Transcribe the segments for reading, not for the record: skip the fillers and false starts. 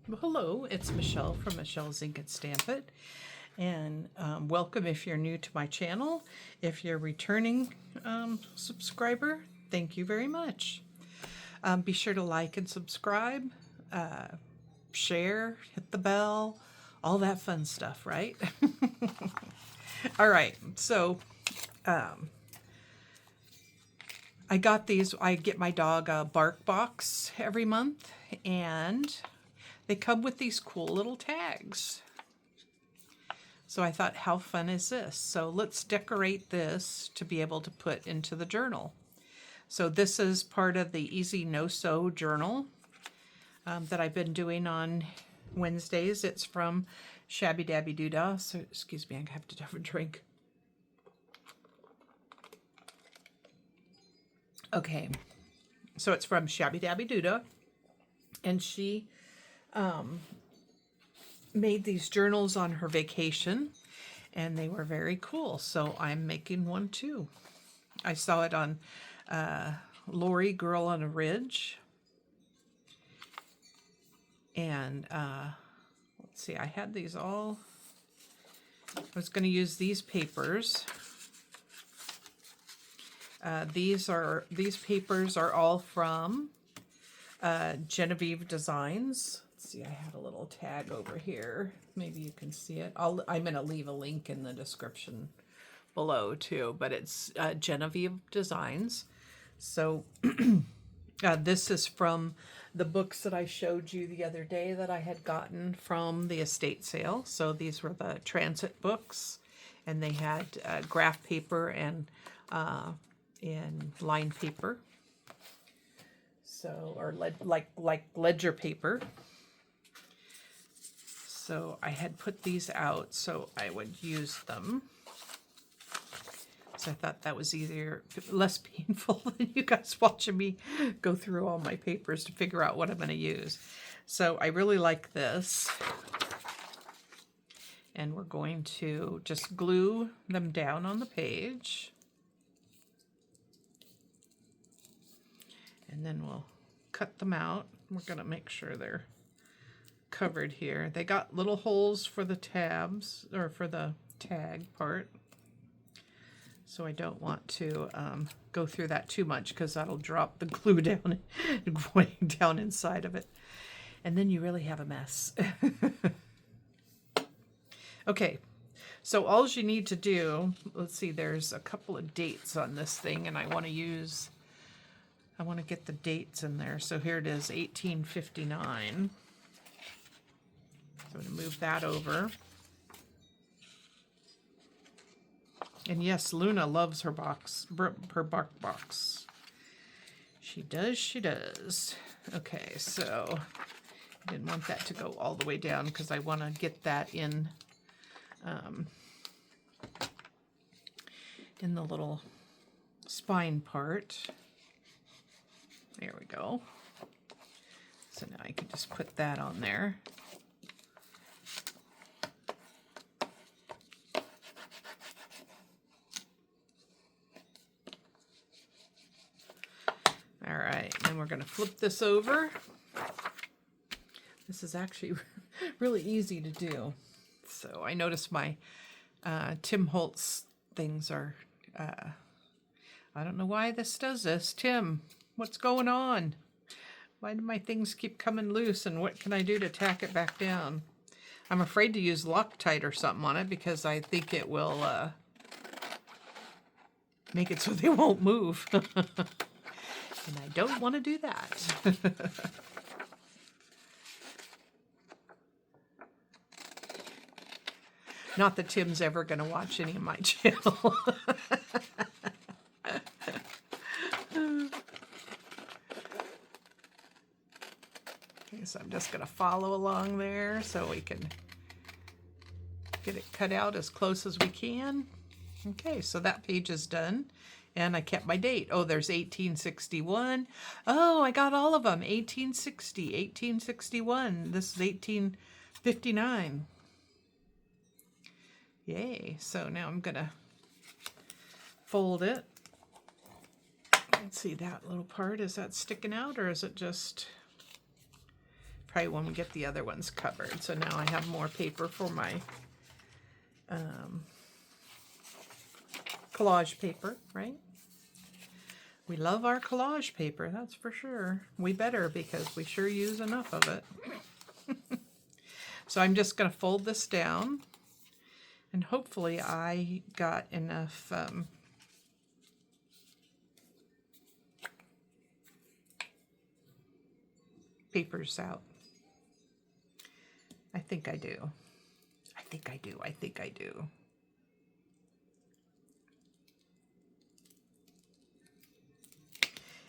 Well, hello, it's Michelle from Michelle's Ink and Stamp It, and welcome if you're new to my channel. If you're a returning subscriber, thank you very much. Be sure to like and subscribe, share, hit the bell, all that fun stuff, right? All right, so I got these. I get my dog a bark box every month, and they come with these cool little tags. So I thought, how fun is this? So let's decorate this to be able to put into the journal. So this is part of the Easy No Sew journal that I've been doing on Wednesdays. It's from Shabby Dabby Doodah. So excuse me, I have to have a drink. Okay, so it's from Shabby Dabby Doodah, and she made these journals on her vacation, and they were very cool. So I'm making one too. I saw it on Lori Girl on a Ridge, and let's see, I had these all. I was going to use these papers. These papers are all from JenofEve Designs. Let's see, I had a little tag over here. Maybe you can see it. I'm going to leave a link in the description below too, but it's JenofEve Designs. So this is from the books that I showed you the other day that I had gotten from the estate sale. So these were the transit books, and they had graph paper and line paper. So, or like ledger paper. So I had put these out so I would use them. So I thought that was less painful than you guys watching me go through all my papers to figure out what I'm going to use. So I really like this. And we're going to just glue them down on the page. And then we'll cut them out. We're going to make sure they're covered here. They got little holes for the tabs, or for the tag part. So I don't want to go through that too much, because that'll drop the glue down way down inside of it. And then you really have a mess. Okay, so all you need to do, let's see, there's a couple of dates on this thing, and I want to get the dates in there. So here it is, 1859. So I'm going to move that over. And yes, Luna loves her bark box. She does, she does. Okay, so I didn't want that to go all the way down because I want to get that in the little spine part. There we go. So now I can just put that on there. All right, then we're going to flip this over. This is actually really easy to do. So I noticed my Tim Holtz things are, I don't know why this does this. Tim, what's going on? Why do my things keep coming loose, and what can I do to tack it back down? I'm afraid to use Loctite or something on it because I think it will make it so they won't move. And I don't want to do that. Not that Tim's ever going to watch any of my channel. Okay, so I'm just going to follow along there so we can get it cut out as close as we can. Okay, so that page is done. And I kept my date. Oh, there's 1861. Oh, I got all of them. 1860, 1861. This is 1859. Yay. So now I'm going to fold it. Let's see, that little part, is that sticking out, or is it just probably when we get the other ones covered. So now I have more paper for my collage paper, right? We love our collage paper, that's for sure. We better, because we sure use enough of it. So I'm just going to fold this down, and hopefully I got enough papers out. I think I do. I think I do. I think I do.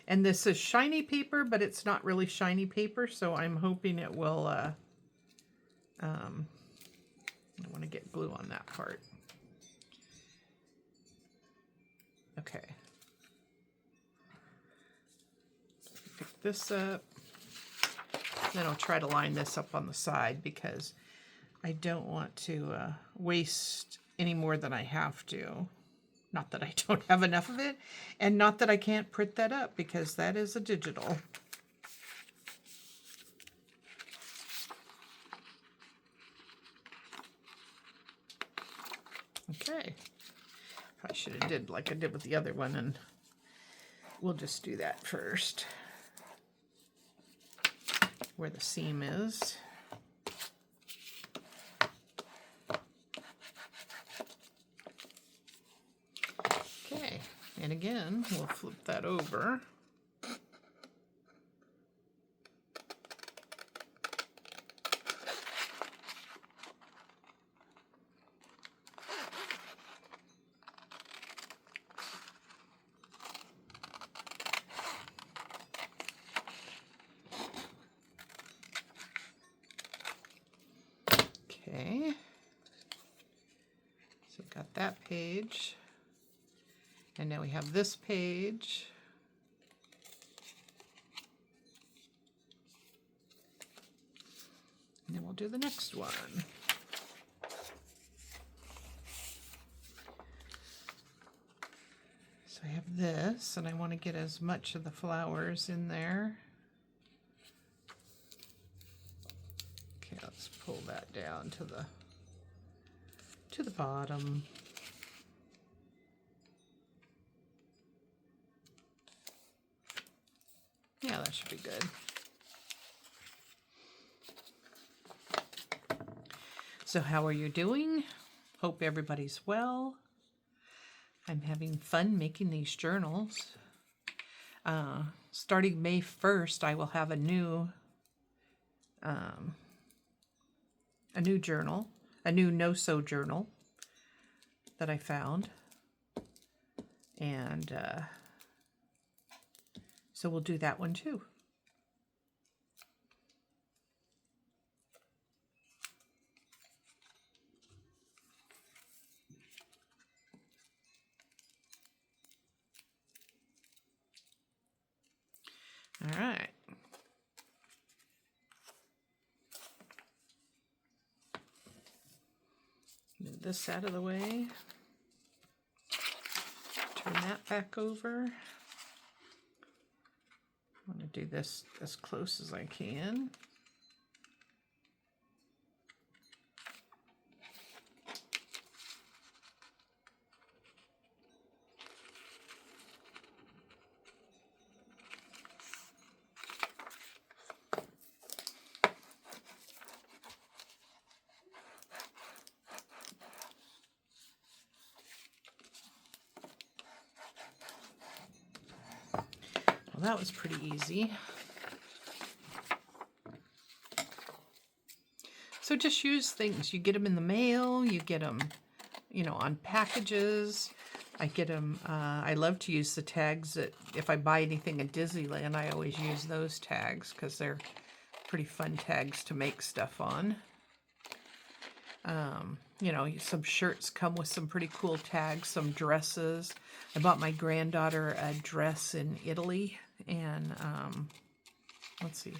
And this is shiny paper, but it's not really shiny paper, so I'm hoping it will, I want to get glue on that part. Okay. Pick this up. Then I'll try to line this up on the side because I don't want to waste any more than I have to. Not that I don't have enough of it, and not that I can't print that up, because that is a digital. Okay. Probably should have did like I did with the other one, and we'll just do that first. Where the seam is. Okay, and again, we'll flip that over. Okay, so got that page. And now we have this page. And then we'll do the next one. So I have this, and I want to get as much of the flowers in there. Okay, let's pull that down to the bottom. Yeah, that should be good. So how are you doing? Hope everybody's well. I'm having fun making these journals. Starting May 1st, I will have a new journal, a new no-sew journal that I found. And so we'll do that one too. All right. Move this out of the way. Turn that back over. I want to do this as close as I can. Well, that was pretty easy. So just use things. You get them in the mail, you get them, you know, on packages. I get them, I love to use the tags that, if I buy anything at Disneyland, I always use those tags because they're pretty fun tags to make stuff on. You know, some shirts come with some pretty cool tags, some dresses. I bought my granddaughter a dress in Italy, and let's see.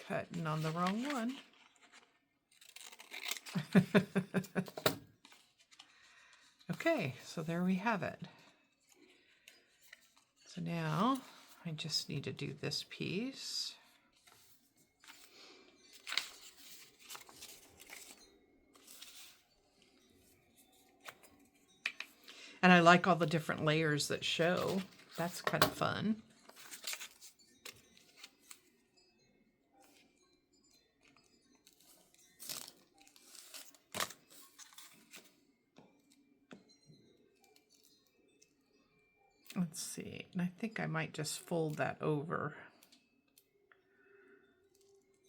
Cutting on the wrong one. Okay, so there we have it. So now I just need to do this piece. And I like all the different layers that show. That's kind of fun. Let's see, and I think I might just fold that over.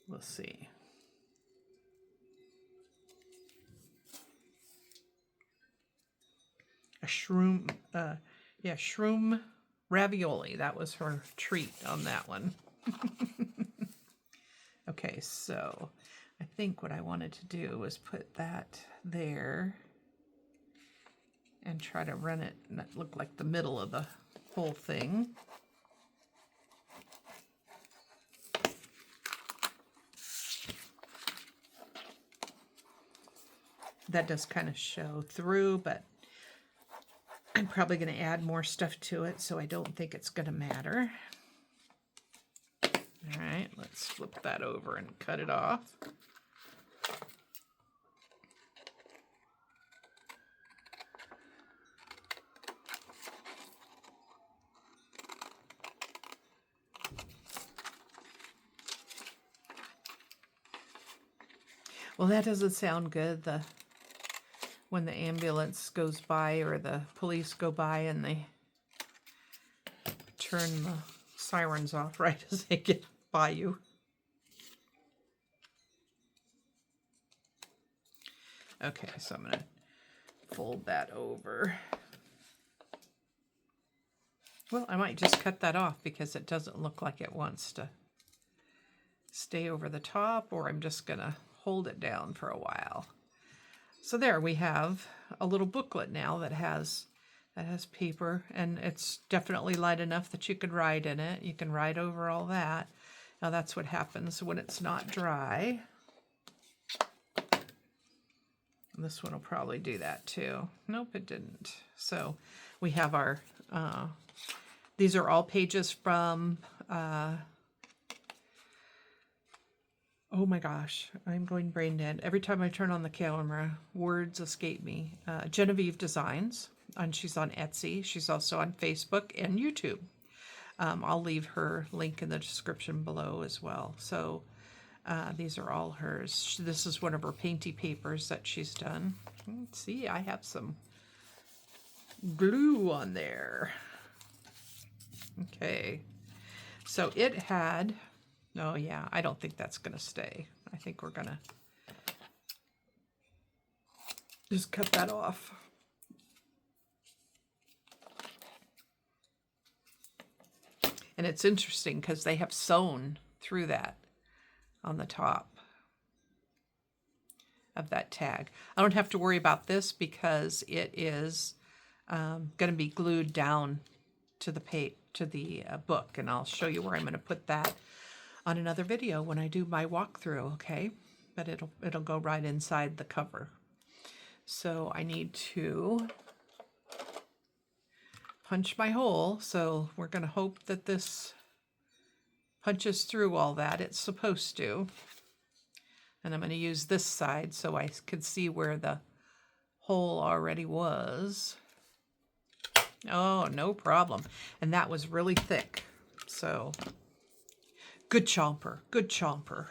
We'll see. A shroom, yeah, shroom ravioli. That was her treat on that one. Okay, so I think what I wanted to do was put that there and try to run it and that look like the middle of the whole thing. That does kind of show through, but I'm probably going to add more stuff to it, so I don't think it's going to matter. All right, let's flip that over and cut it off. Well, that doesn't sound good. When the ambulance goes by or the police go by and they turn the sirens off right as they get by you. Okay, so I'm going to fold that over. Well, I might just cut that off because it doesn't look like it wants to stay over the top, or I'm just going to hold it down for a while. So there we have a little booklet now that has paper, and it's definitely light enough that you could write in it. You can write over all that. Now that's what happens when it's not dry. And this one will probably do that too. Nope, it didn't. So we have our, these are all pages from, oh my gosh, I'm going brain dead. Every time I turn on the camera, words escape me. JenofEve Designs, and she's on Etsy. She's also on Facebook and YouTube. I'll leave her link in the description below as well. So these are all hers. This is one of her painty papers that she's done. Let's see, I have some glue on there. Okay, so it had... Oh yeah, I don't think that's going to stay. I think we're going to just cut that off. And it's interesting because they have sewn through that on the top of that tag. I don't have to worry about this because it is going to be glued down to the book, and I'll show you where I'm going to put that on another video when I do my walkthrough, okay? But it'll go right inside the cover. So I need to punch my hole. So we're going to hope that this punches through all that it's supposed to. And I'm going to use this side so I can see where the hole already was. Oh, no problem. And that was really thick. So... good chomper, good chomper.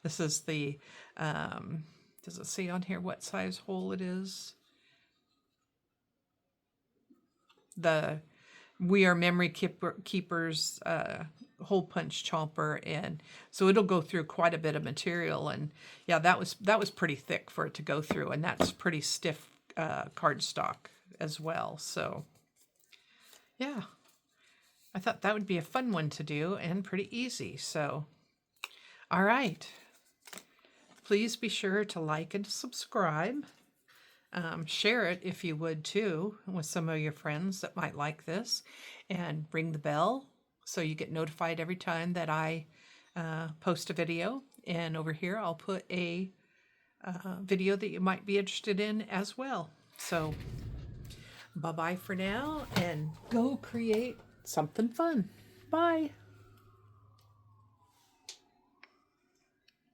This is the, does it say on here what size hole it is? The We Are Memory Keepers hole punch chomper, and so it'll go through quite a bit of material. And yeah, that was pretty thick for it to go through, and that's pretty stiff cardstock as well. So yeah. I thought that would be a fun one to do and pretty easy. So, all right. Please be sure to like and subscribe. Share it if you would too with some of your friends that might like this. And ring the bell so you get notified every time that I post a video. And over here I'll put a video that you might be interested in as well. So Bye-bye for now, and go create something fun. Bye.